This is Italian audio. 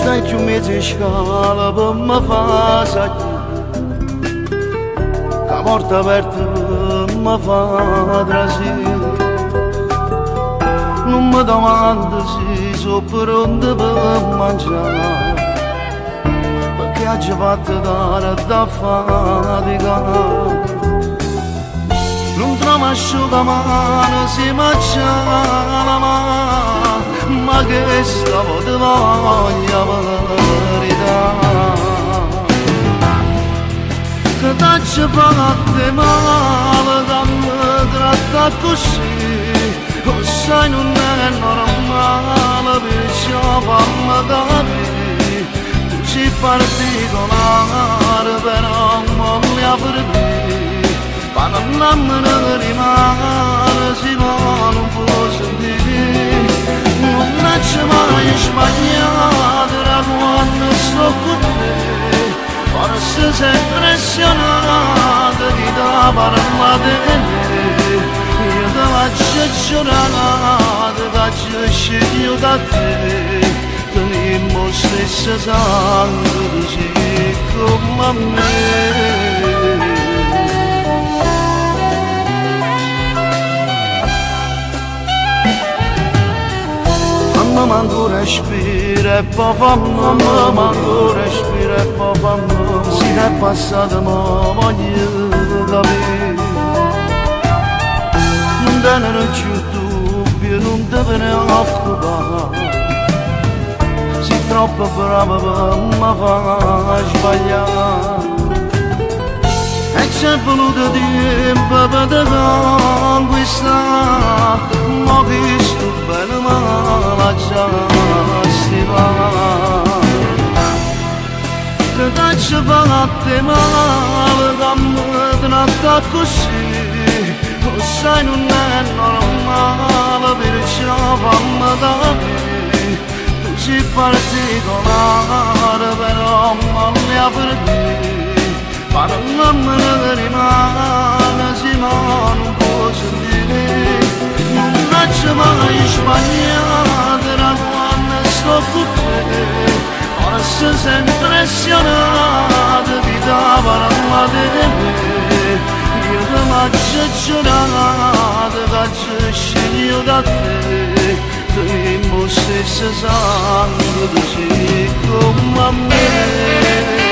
stai più mezzo in scala per me fa saggi, la porta aperta mi fa trasire. Non mi domanda se sono pronto per mangiare, perché oggi fatto dare da fatica. Non trovo asciugamano se mangia la mano, ma che stavo di voglia verità. Che t'hai fatto male, che mi tratta così, lo sai non è normale, perciò fammi capire. Tu sei particolare, però non mi apri, ma non me rimane, si non può sentire. Non c'è mai sbagliato da quando sto con te, forse sei impressionato di da parla di me. Io ti faccio giurare, ti faccio scegliere da te, teniamo stesso sangue, così come a me. Fammi manco respira e poi fammi manco respira e poi fammi, se è passato mo voglio capire. Non te ne c'è dubbio, non te preoccupare, sei troppo brava per mi far sbagliare. E c'è voluto tempo per te conquistare, ma che sto bene male già si va. Che t'hai fatto male, che mi tratta così, lo sai non è normale, perciò fammi capire. Tu sei particolare, però non mi apri, ma non me ne rimane, se non può sentire. Non c'è mai sbagliato da quando sto con te, forse sei impressionato di da parla di me. Io ti faccio giurare, ti faccio scegliere da te, teniamo stesso sangue, così come a me.